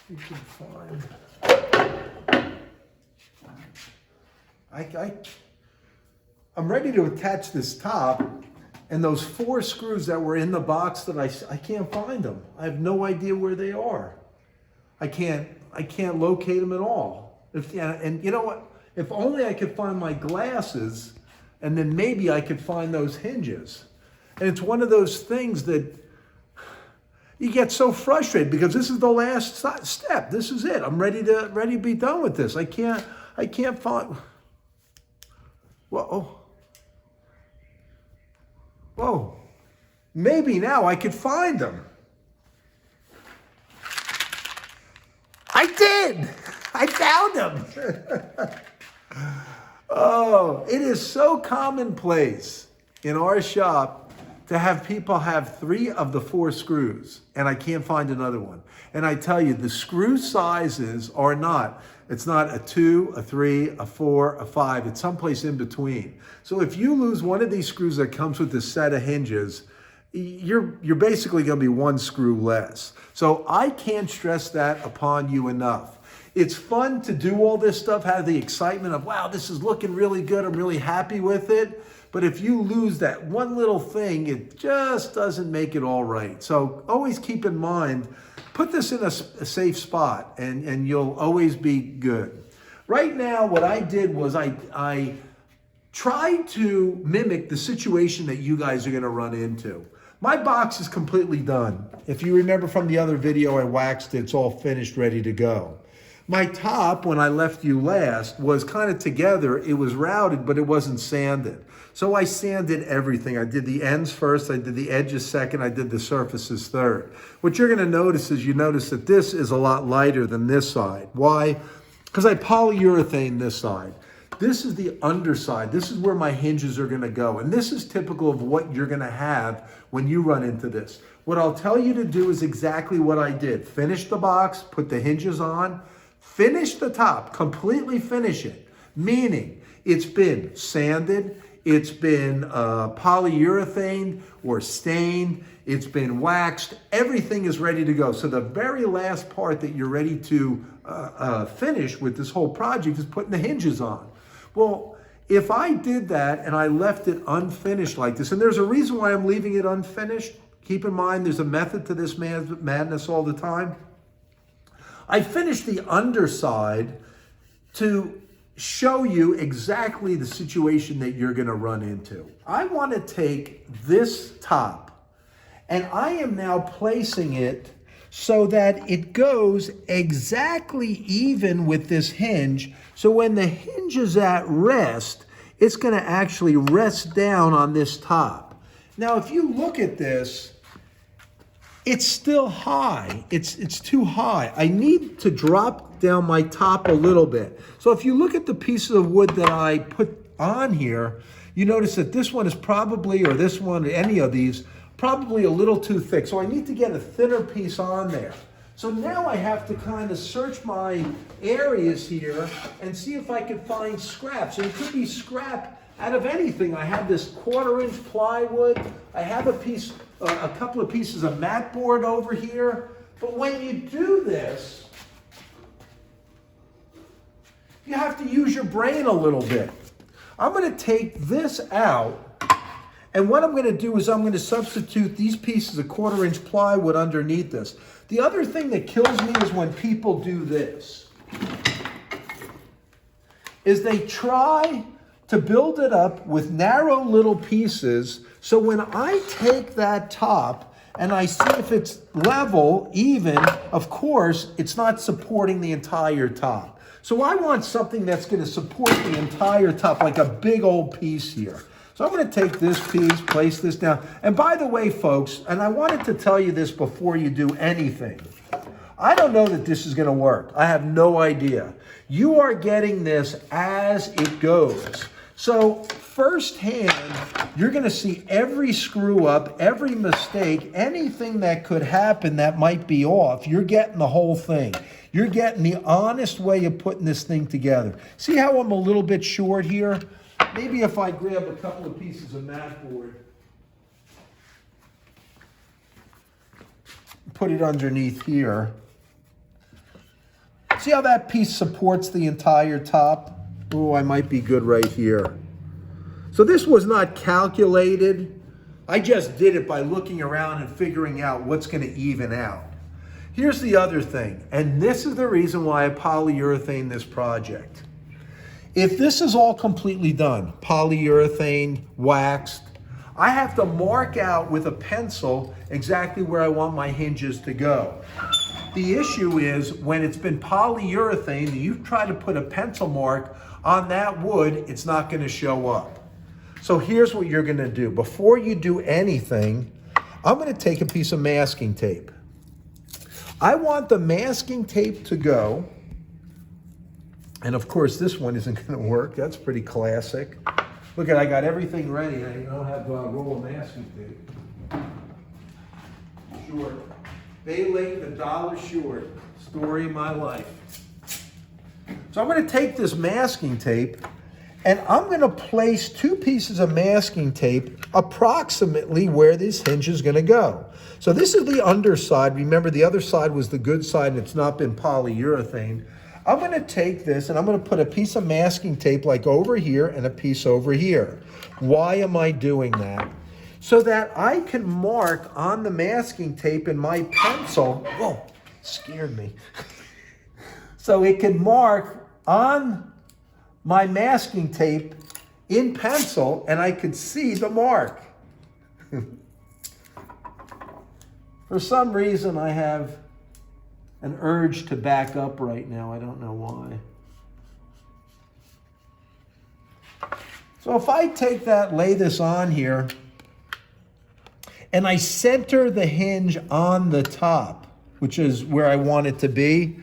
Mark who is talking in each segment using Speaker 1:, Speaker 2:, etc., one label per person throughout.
Speaker 1: You can find. I'm ready to attach this top, and those 4 screws that were in the box that I can't find them. I have no idea where they are. I can't locate them at all. And you know what? If only I could find my glasses, and then maybe I could find those hinges. And it's one of those things that you get so frustrated because this is the last step. This is it. I'm ready to be done with this. I can't find. Whoa. Whoa. Maybe now I could find them. I did. I found them. Oh, it is so commonplace in our shop to have people have 3 of the 4 screws, and I can't find another one. And I tell you, the screw sizes are not, it's not a 2, a 3, a 4, a 5, it's someplace in between. So if you lose one of these screws that comes with this set of hinges, you're basically gonna be 1 screw less. So I can't stress that upon you enough. It's fun to do all this stuff, have the excitement of, wow, this is looking really good, I'm really happy with it. But if you lose that one little thing, it just doesn't make it all right. So always keep in mind, put this in a safe spot and you'll always be good. Right now, what I did was I tried to mimic the situation that you guys are gonna run into. My box is completely done. If you remember from the other video, I waxed it, it's all finished, ready to go. My top, when I left you last, was kind of together. It was routed, but it wasn't sanded. So I sanded everything. I did the ends first, I did the edges second, I did the surfaces third. What you're gonna notice is you notice that this is a lot lighter than this side. Why? Because I polyurethane this side. This is the underside. This is where my hinges are gonna go. And this is typical of what you're gonna have when you run into this. What I'll tell you to do is exactly what I did. Finish the box, put the hinges on, finish the top, completely finish it. Meaning, it's been sanded, it's been polyurethane or stained, it's been waxed, everything is ready to go. So the very last part that you're ready to finish with this whole project is putting the hinges on. Well, if I did that and I left it unfinished like this, and there's a reason why I'm leaving it unfinished, keep in mind there's a method to this madness all the time. I finished the underside to show you exactly the situation that you're gonna run into. I wanna take this top and I am now placing it so that it goes exactly even with this hinge. So when the hinge is at rest, it's gonna actually rest down on this top. Now, if you look at this, it's still high. It's too high. I need to drop down my top a little bit. So if you look at the pieces of wood that I put on here, you notice that this one is probably, or this one, or any of these, probably a little too thick. So I need to get a thinner piece on there. So now I have to kind of search my areas here and see if I can find scrap. So it could be scrap out of anything. I have this 1/4-inch plywood. I have a couple of pieces of mat board over here. But when you do this, you have to use your brain a little bit. I'm going to take this out, and what I'm going to do is I'm going to substitute these pieces of 1/4-inch plywood underneath this. The other thing that kills me is when people do this, is they try to build it up with narrow little pieces. So when I take that top and I see if it's level, even, of course, it's not supporting the entire top. So I want something that's going to support the entire top, like a big old piece here. So I'm going to take this piece, place this down. And by the way, folks, and I wanted to tell you this before you do anything, I don't know that this is going to work. I have no idea. You are getting this as it goes. So firsthand, you're going to see every screw up, every mistake, anything that could happen that might be off. You're getting the whole thing. You're getting the honest way of putting this thing together. See how I'm a little bit short here? Maybe if I grab a couple of pieces of mat board, put it underneath here. See how that piece supports the entire top? Oh, I might be good right here. So this was not calculated. I just did it by looking around and figuring out what's going to even out. Here's the other thing, and this is the reason why I polyurethane this project. If this is all completely done, polyurethane, waxed, I have to mark out with a pencil exactly where I want my hinges to go. The issue is when it's been polyurethane, and you try to put a pencil mark on that wood, it's not going to show up. So here's what you're going to do. Before you do anything, I'm going to take a piece of masking tape. I want the masking tape to go, and of course this one isn't going to work. That's pretty classic. Look at, I got everything ready. I don't have a roll of masking tape. Short. Bay Lake, the dollar short. Story of my life. So I'm going to take this masking tape and I'm going to place 2 pieces of masking tape approximately where this hinge is going to go. So this is the underside. Remember, the other side was the good side and it's not been polyurethane. I'm going to take this and I'm going to put a piece of masking tape like over here and a piece over here. Why am I doing that? So that I can mark on the masking tape in my pencil. Whoa, scared me. So it can mark on my masking tape in pencil and I could see the mark. For some reason, I have an urge to back up right now. I don't know why. So if I take that, lay this on here, and I center the hinge on the top, which is where I want it to be.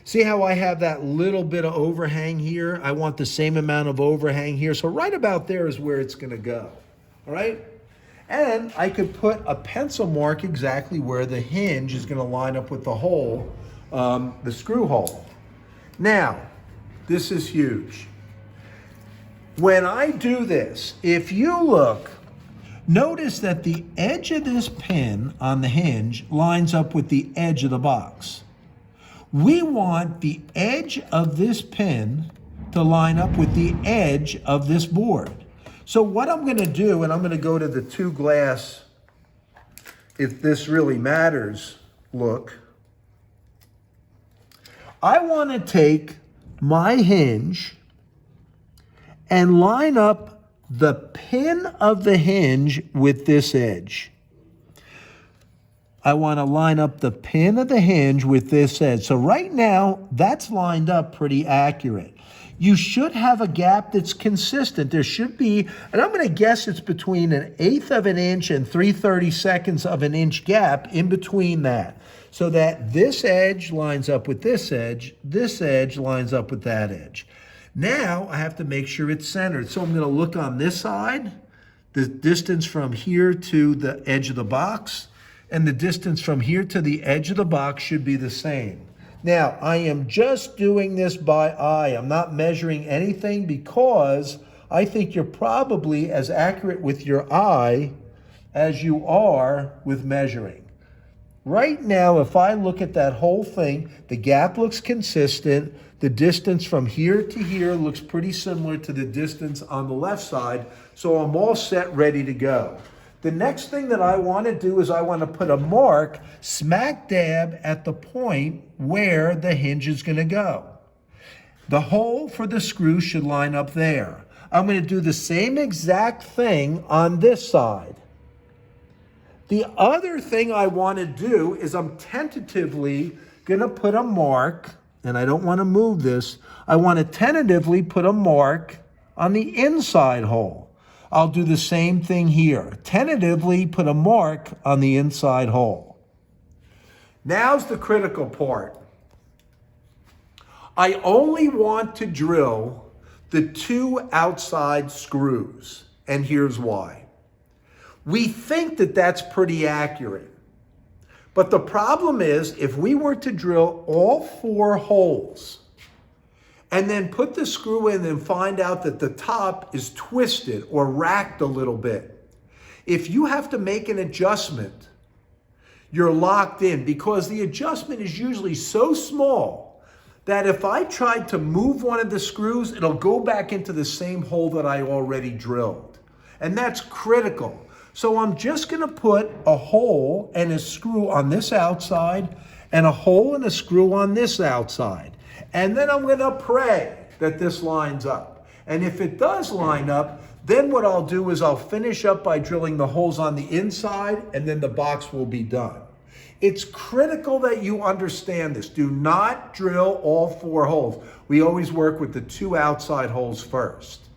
Speaker 1: See how I have that little bit of overhang here? I want the same amount of overhang here. So right about there is where it's going to go. All right? And I could put a pencil mark exactly where the hinge is going to line up with the hole, the screw hole. Now, this is huge. When I do this, if you look, notice that the edge of this pin on the hinge lines up with the edge of the box. We want the edge of this pin to line up with the edge of this board. So what I'm going to do, and I'm going to go to the 2 glass, if this really matters, look. I want to take my hinge and line up the pin of the hinge with this edge. I want to line up the pin of the hinge with this edge. So right now, that's lined up pretty accurate. You should have a gap that's consistent. There should be, and I'm going to guess it's between 1/8 of an inch and 3/32 of an inch gap in between that. So that this edge lines up with this edge lines up with that edge. Now I have to make sure it's centered. So I'm going to look on this side, the distance from here to the edge of the box, and the distance from here to the edge of the box should be the same. Now, I am just doing this by eye. I'm not measuring anything because I think you're probably as accurate with your eye as you are with measuring. Right now, if I look at that whole thing, the gap looks consistent. The distance from here to here looks pretty similar to the distance on the left side. So I'm all set, ready to go. The next thing that I want to do is I want to put a mark smack dab at the point where the hinge is going to go. The hole for the screw should line up there. I'm going to do the same exact thing on this side. The other thing I want to do is I'm tentatively going to put a mark, and I don't want to move this. I want to tentatively put a mark on the inside hole. I'll do the same thing here. Tentatively put a mark on the inside hole. Now's the critical part. I only want to drill the 2 outside screws, and here's why. We think that that's pretty accurate. But the problem is, if we were to drill all 4 holes, and then put the screw in and find out that the top is twisted or racked a little bit. If you have to make an adjustment, you're locked in because the adjustment is usually so small that if I tried to move one of the screws, it'll go back into the same hole that I already drilled. And that's critical. So I'm just gonna put a hole and a screw on this outside and a hole and a screw on this outside. And then I'm gonna pray that this lines up. And if it does line up, then what I'll do is I'll finish up by drilling the holes on the inside, and then the box will be done. It's critical that you understand this. Do not drill all 4 holes. We always work with the 2 outside holes first.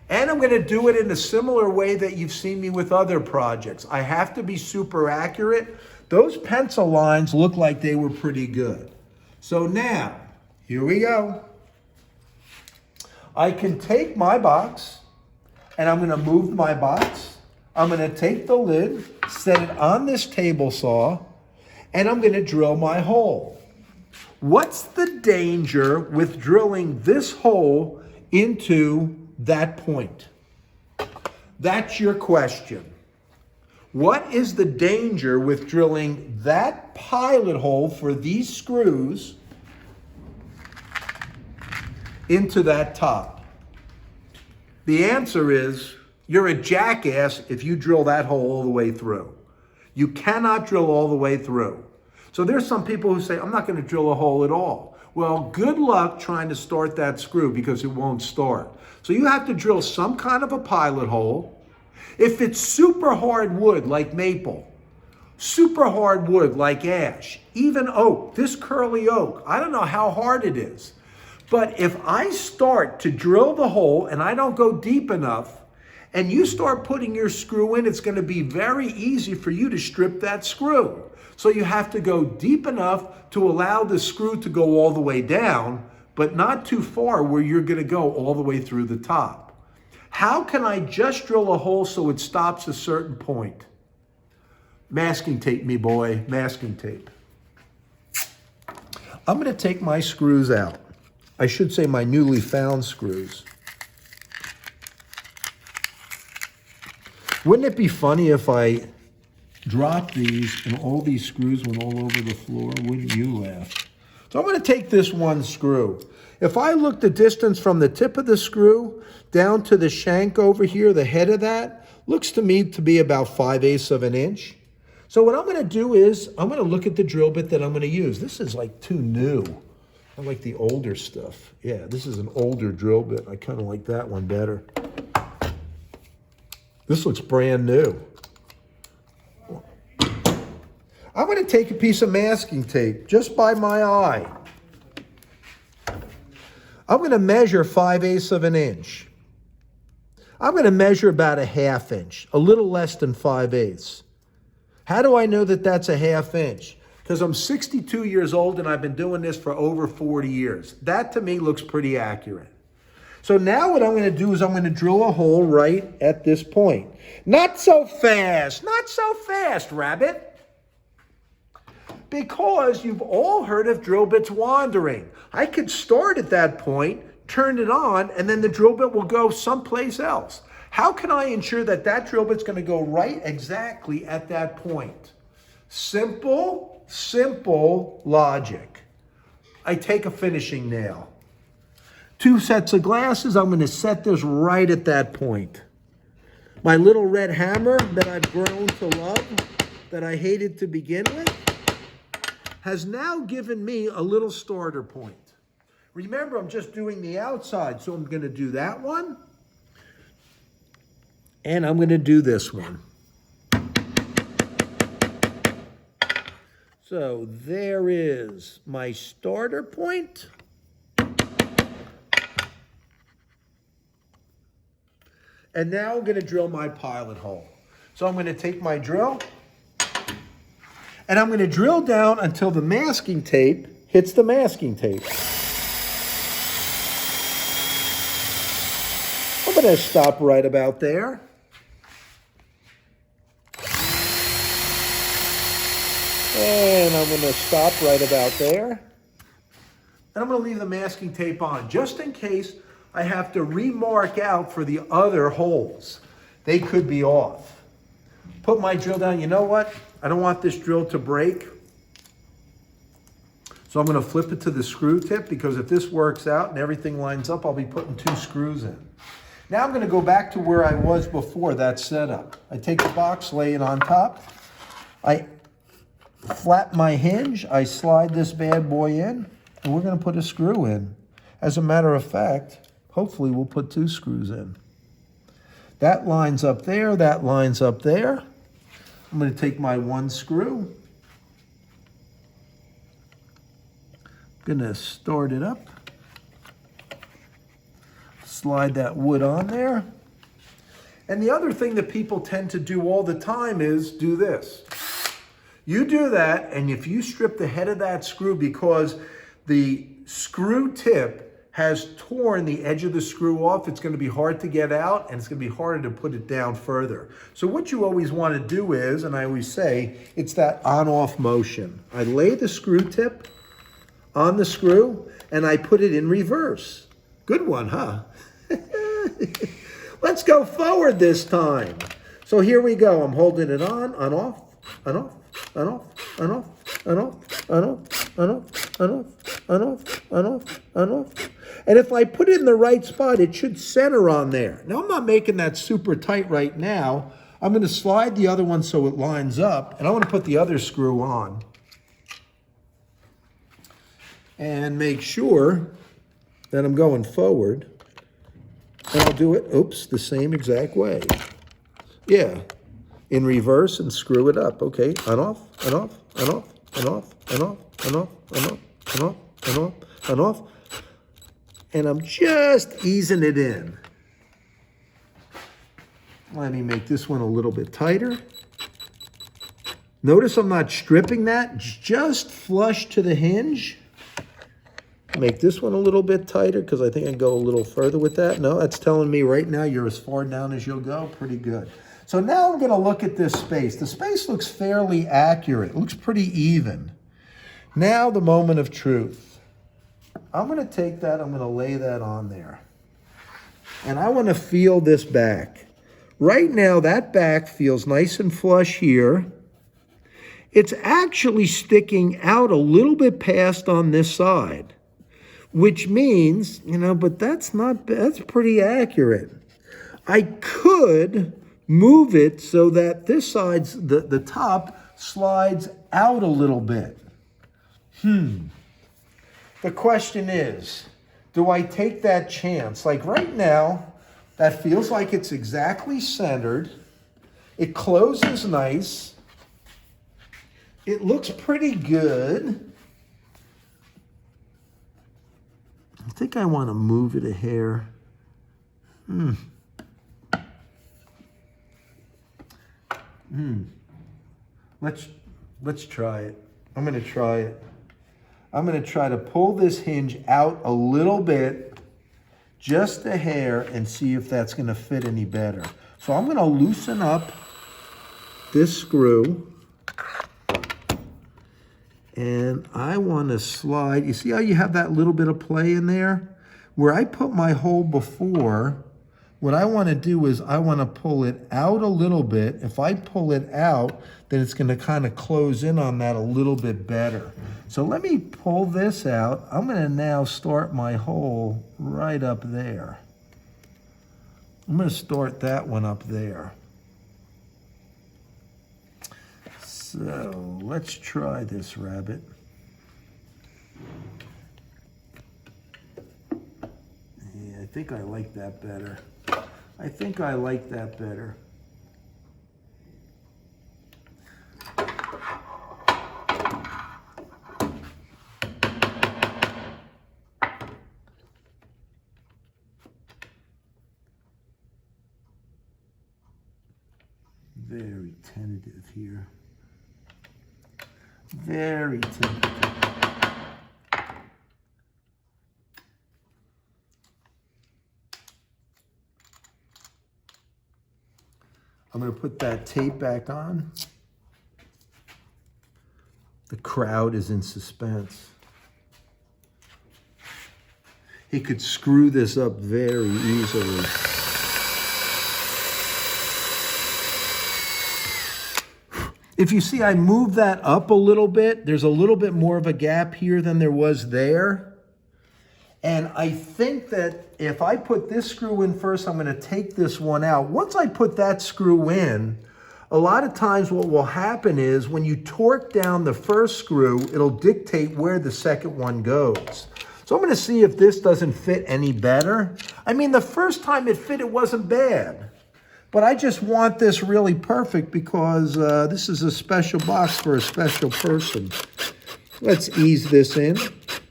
Speaker 1: And I'm going to do it in a similar way that you've seen me with other projects. I have to be super accurate. Those pencil lines look like they were pretty good. So now, here we go. I can take my box, and I'm going to move my box. I'm going to take the lid, set it on this table saw, and I'm going to drill my hole. What's the danger with drilling this hole into that point? That's your question. What is the danger with drilling that pilot hole for these screws into that top? The answer is you're a jackass if you drill that hole all the way through. You cannot drill all the way through. So there's some people who say, I'm not going to drill a hole at all. Well, good luck trying to start that screw because it won't start. So you have to drill some kind of a pilot hole. If it's super hard wood like maple, super hard wood like ash, even oak, this curly oak, I don't know how hard it is. But if I start to drill the hole and I don't go deep enough, and you start putting your screw in, it's going to be very easy for you to strip that screw. So you have to go deep enough to allow the screw to go all the way down, but not too far where you're going to go all the way through the top. How can I just drill a hole so it stops a certain point? Masking tape, me boy, masking tape. I'm going to take my screws out. I should say my newly found screws. Wouldn't it be funny if I dropped these and all these screws went all over the floor? Wouldn't you laugh? So I'm going to take this one screw. If I look the distance from the tip of the screw down to the shank over here, the head of that, looks to me to be about 5/8 of an inch. So what I'm going to do is I'm going to look at the drill bit that I'm going to use. This is like too new. I like the older stuff. Yeah, this is an older drill bit. I kind of like that one better. This looks brand new. I'm going to take a piece of masking tape just by my eye. I'm going to measure 5/8 of an inch. I'm going to measure about a 1/2 inch, a little less than 5/8. How do I know that that's a 1/2 inch? Because I'm 62 years old and I've been doing this for over 40 years. That to me looks pretty accurate. So now what I'm going to do is I'm going to drill a hole right at this point. Not so fast, rabbit. Because you've all heard of drill bits wandering. I could start at that point, turn it on, and then the drill bit will go someplace else. How can I ensure that that drill bit's going to go right exactly at that point? Simple, simple logic. I take a finishing nail. 2 sets of glasses, I'm going to set this right at that point. My little red hammer that I've grown to love, that I hated to begin with, has now given me a little starter point. Remember, I'm just doing the outside, so I'm going to do that one, and I'm going to do this one. So there is my starter point. And now I'm going to drill my pilot hole. So I'm going to take my drill, and I'm going to drill down until the masking tape hits the masking tape. I'm going to stop right about there. And I'm going to stop right about there. And I'm going to leave the masking tape on, just in case I have to remark out for the other holes. They could be off. Put my drill down. You know what? I don't want this drill to break. So I'm going to flip it to the screw tip because if this works out and everything lines up, I'll be putting 2 screws in. Now I'm going to go back to where I was before that setup. I take the box, lay it on top. I flatten my hinge. I slide this bad boy in, and we're going to put a screw in. As a matter of fact, hopefully we'll put 2 screws in. That lines up there. That lines up there. I'm going to take my 1 screw. I'm going to start it up. Slide that wood on there. And the other thing that people tend to do all the time is do this. You do that, and if you strip the head of that screw because the screw tip has torn the edge of the screw off, it's going to be hard to get out, and it's going to be harder to put it down further. So what you always want to do is, and I always say, it's that on-off motion. I lay the screw tip on the screw, and I put it in reverse. Good one, huh? Let's go forward this time. So here we go. I'm holding it on off, on off, on off, on off, on off, on off, on off, on off, on off, on off, on off. And if I put it in the right spot, it should center on there. Now, I'm not making that super tight right now. I'm going to slide the other one so it lines up, and I want to put the other screw on. And make sure that I'm going forward. And I'll do it, oops, the same exact way. Yeah, in reverse and screw it up. Okay, on off, on off, on off, on off, on off, on off, on off, on off, on off, on off. And I'm just easing it in. Let me make this one a little bit tighter. Notice I'm not stripping that, just flush to the hinge. Make this one a little bit tighter because I think I can go a little further with that. No, that's telling me right now you're as far down as you'll go. Pretty good. So now I'm going to look at this space. The space looks fairly accurate. It looks pretty even. Now the moment of truth. I'm going to take that, I'm going to lay that on there. And I want to feel this back. Right now that back feels nice and flush here. It's actually sticking out a little bit past on this side. Which means, but that's pretty accurate. I could move it so that this side's, the top slides out a little bit. The question is, do I take that chance? Like right now, that feels like it's exactly centered. It closes nice. It looks pretty good. I think I want to move it a hair. Let's try it. I'm going to try it. I'm going to try to pull this hinge out a little bit, just a hair, and see if that's going to fit any better. So I'm going to loosen up this screw. And I want to slide. You see how you have that little bit of play in there? Where I put my hole before, what I want to do is I want to pull it out a little bit. If I pull it out, then it's going to kind of close in on that a little bit better. So let me pull this out. I'm going to now start my hole right up there. I'm going to start that one up there. So let's try this rabbit. Yeah, I think I like that better. I think I like that better. Very tentative here. Very tentative. I'm going to put that tape back on. The crowd is in suspense. He could screw this up very easily. If you see, I moved that up a little bit. There's a little bit more of a gap here than there was there. And I think that if I put this screw in first, I'm going to take this one out. Once I put that screw in, a lot of times what will happen is when you torque down the first screw, it'll dictate where the second one goes. So I'm going to see if this doesn't fit any better. I mean, the first time it fit, it wasn't bad. But I just want this really perfect because this is a special box for a special person. Let's ease this in.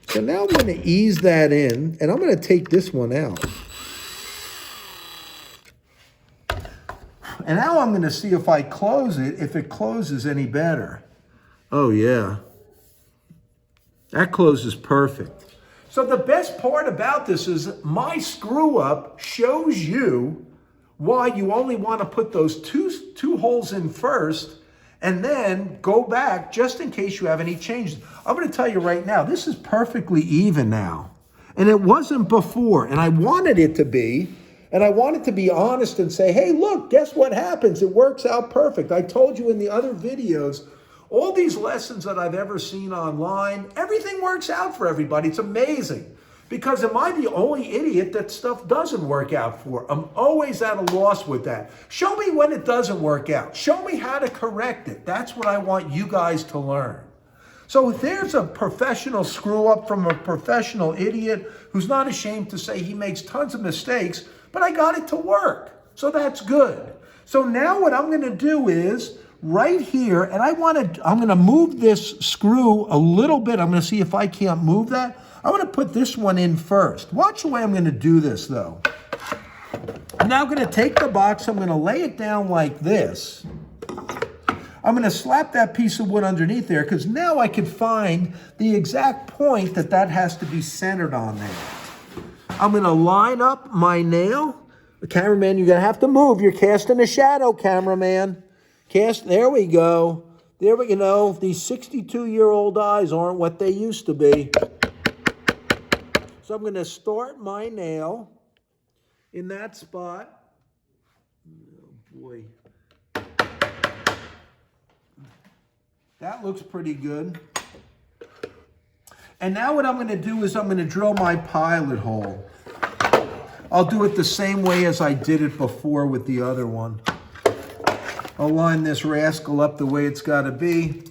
Speaker 1: So now I'm going to ease that in, and I'm going to take this one out. And now I'm going to see if I close it, if it closes any better. Oh, yeah. That closes perfect. So the best part about this is my screw-up shows you why you only want to put those two holes in first and then go back just in case you have any changes. I'm going to tell you right now, this is perfectly even now. And it wasn't before. And I wanted it to be. And I wanted to be honest and say, hey, look, guess what happens? It works out perfect. I told you in the other videos, all these lessons that I've ever seen online, everything works out for everybody. It's amazing. Because am I the only idiot that stuff doesn't work out for? I'm always at a loss with that. Show me when it doesn't work out. Show me how to correct it. That's what I want you guys to learn. So there's a professional screw up from a professional idiot who's not ashamed to say he makes tons of mistakes, but I got it to work. So that's good. So now what I'm going to do is right here, and I'm going to move this screw a little bit. I'm going to see if I can't move that. I'm going to put this one in first. Watch the way I'm going to do this, though. I'm now going to take the box. I'm going to lay it down like this. I'm going to slap that piece of wood underneath there because now I can find the exact point that has to be centered on there. I'm going to line up my nail. The cameraman, you're going to have to move. You're casting a shadow, cameraman. There we go. There we go. These 62-year-old eyes aren't what they used to be. So I'm going to start my nail in that spot. Oh, boy. That looks pretty good. And now what I'm going to do is I'm going to drill my pilot hole. I'll do it the same way as I did it before with the other one. I'll line this rascal up the way it's got to be.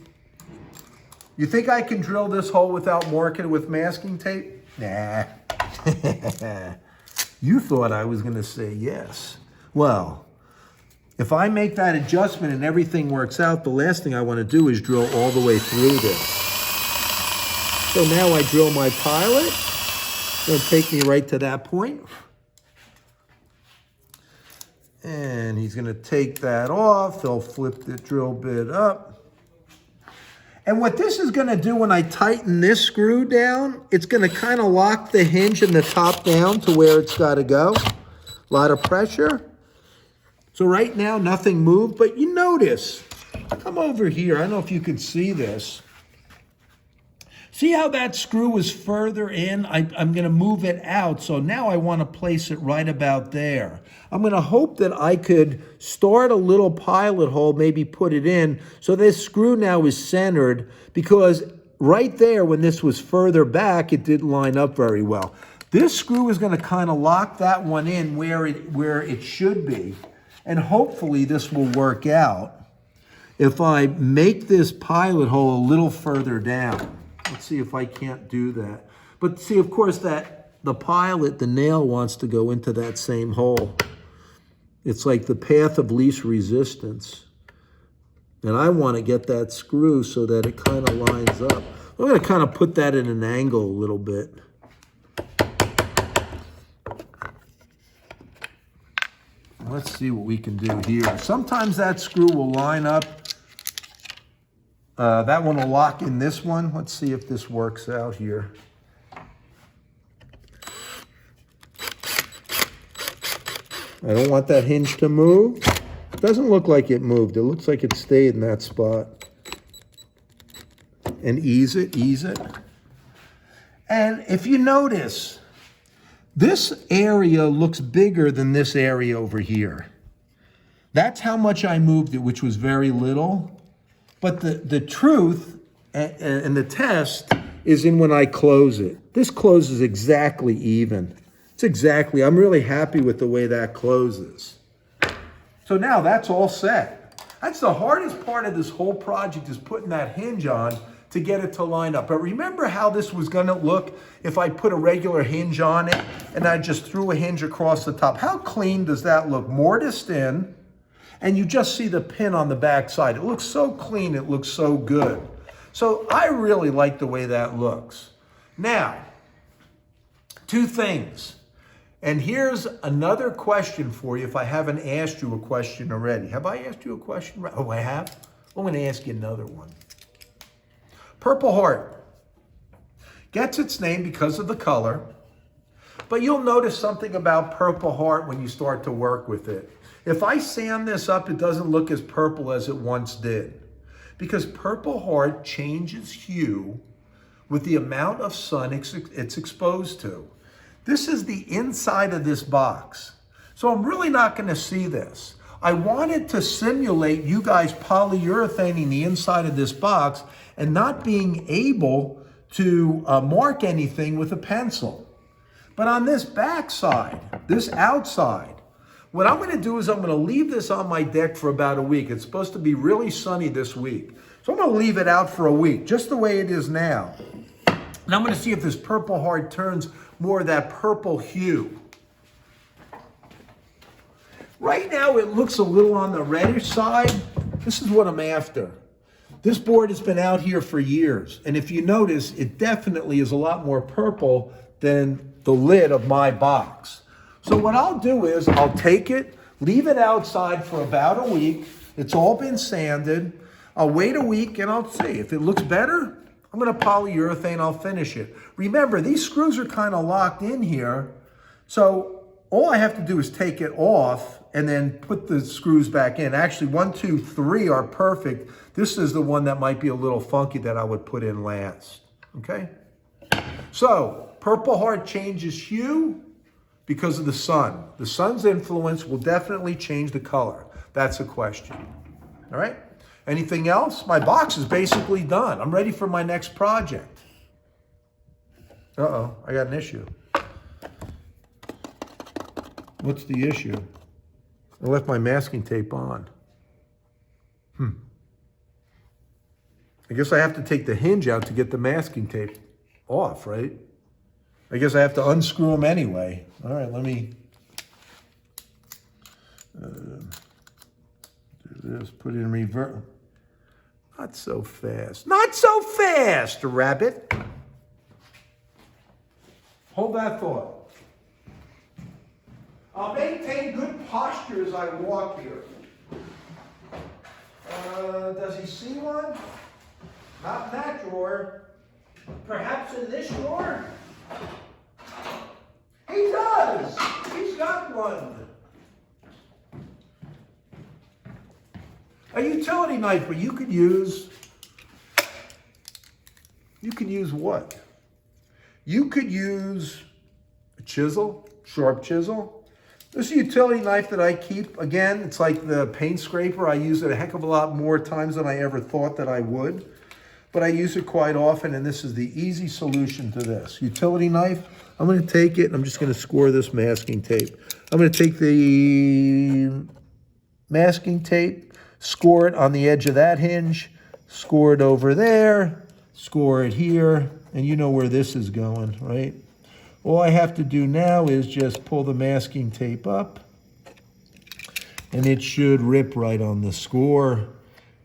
Speaker 1: You think I can drill this hole without marking it with masking tape? Nah. You thought I was going to say yes. Well, if I make that adjustment and everything works out, the last thing I want to do is drill all the way through this. So now I drill my pilot. It's going to take me right to that point. And he's going to take that off. He'll flip the drill bit up. And what this is going to do when I tighten this screw down, it's going to kind of lock the hinge in the top down to where it's got to go. A lot of pressure. So right now, nothing moved. But you notice, come over here. I don't know if you can see this. See how that screw is further in? I'm going to move it out. So now I want to place it right about there. I'm going to hope that I could start a little pilot hole, maybe put it in. So this screw now is centered because right there when this was further back, it didn't line up very well. This screw is going to kind of lock that one in where it should be. And hopefully this will work out if I make this pilot hole a little further down. Let's see if I can't do that. But see, of course, the pilot, the nail wants to go into that same hole. It's like the path of least resistance. And I want to get that screw so that it kind of lines up. I'm going to kind of put that in an angle a little bit. Let's see what we can do here. Sometimes that screw will line up. That one will lock in this one. Let's see if this works out here. I don't want that hinge to move. It doesn't look like it moved. It looks like it stayed in that spot. And ease it, ease it. And if you notice, this area looks bigger than this area over here. That's how much I moved it, which was very little. But the truth and the test is in when I close it. This closes exactly even. It's exactly, I'm really happy with the way that closes. So now that's all set. That's the hardest part of this whole project, is putting that hinge on to get it to line up. But remember how this was gonna look if I put a regular hinge on it and I just threw a hinge across the top? How clean does that look? Mortised in, and you just see the pin on the back side. It looks so clean, it looks so good. So I really like the way that looks. Now, two things. And here's another question for you if I haven't asked you a question already. Have I asked you a question? Oh, I have? I'm gonna ask you another one. Purple Heart gets its name because of the color, but you'll notice something about Purple Heart when you start to work with it. If I sand this up, it doesn't look as purple as it once did, because Purple Heart changes hue with the amount of sun it's exposed to. This is the inside of this box, so I'm really not going to see this. I wanted to simulate you guys polyurethaning the inside of this box and not being able to mark anything with a pencil. But on this back side, this outside, what I'm going to do is I'm going to leave this on my deck for about a week. It's supposed to be really sunny this week. So I'm going to leave it out for a week, just the way it is now. And I'm going to see if this Purple Heart turns more of that purple hue. Right now it looks a little on the reddish side. This is what I'm after. This board has been out here for years, and if you notice, it definitely is a lot more purple than the lid of my box. So what I'll do is I'll take it, leave it outside for about a week. It's all been sanded. I'll wait a week and I'll see. If it looks better, I'm going to polyurethane, I'll finish it. Remember, these screws are kind of locked in here, so all I have to do is take it off and then put the screws back in. Actually, 1, 2, 3 are perfect. This is the one that might be a little funky that I would put in last, okay? So, Purple Heart changes hue because of the sun. The sun's influence will definitely change the color. That's a question, all right? Anything else? My box is basically done. I'm ready for my next project. Uh-oh, I got an issue. What's the issue? I left my masking tape on. I guess I have to take the hinge out to get the masking tape off, right? I guess I have to unscrew them anyway. All right, let me do this, put it in reverse. Not so fast. Not so fast, rabbit. Hold that thought. I'll maintain good posture as I walk here. Does he see one? Not in that drawer. Perhaps in this drawer? He does! He's got one. A utility knife, but you could use what? You could use a chisel, sharp chisel. This is a utility knife that I keep. Again, it's like the paint scraper. I use it a heck of a lot more times than I ever thought that I would. But I use it quite often, and this is the easy solution to this. Utility knife, I'm going to take it, and I'm just going to score this masking tape. I'm going to take the masking tape, score it on the edge of that hinge, score it over there, score it here, and you know where this is going, right? All I have to do now is just pull the masking tape up, and it should rip right on the score.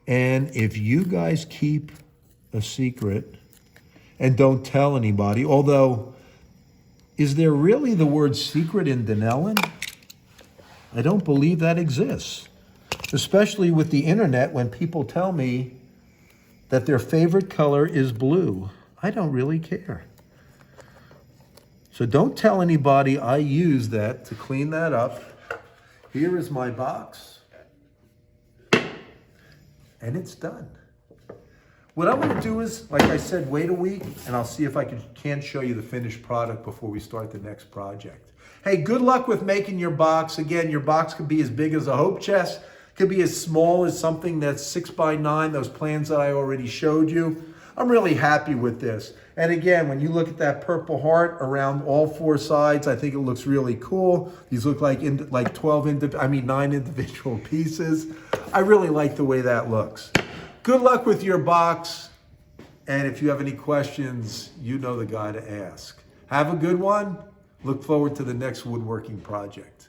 Speaker 1: And if you guys keep a secret and don't tell anybody, although, is there really the word secret in Dinellen? I don't believe that exists, especially with the internet when people tell me that their favorite color is blue. I don't really care. So don't tell anybody I use that to clean that up. Here is my box. And it's done. What I'm going to do is, like I said, wait a week, and I'll see if I can't show you the finished product before we start the next project. Hey, good luck with making your box. Again, your box could be as big as a hope chest. Could be as small as something that's 6x9, those plans that I already showed you. I'm really happy with this. And again, when you look at that Purple Heart around all four sides, I think it looks really cool. These look like 9 individual pieces. I really like the way that looks. Good luck with your box. And if you have any questions, you know the guy to ask. Have a good one. Look forward to the next woodworking project.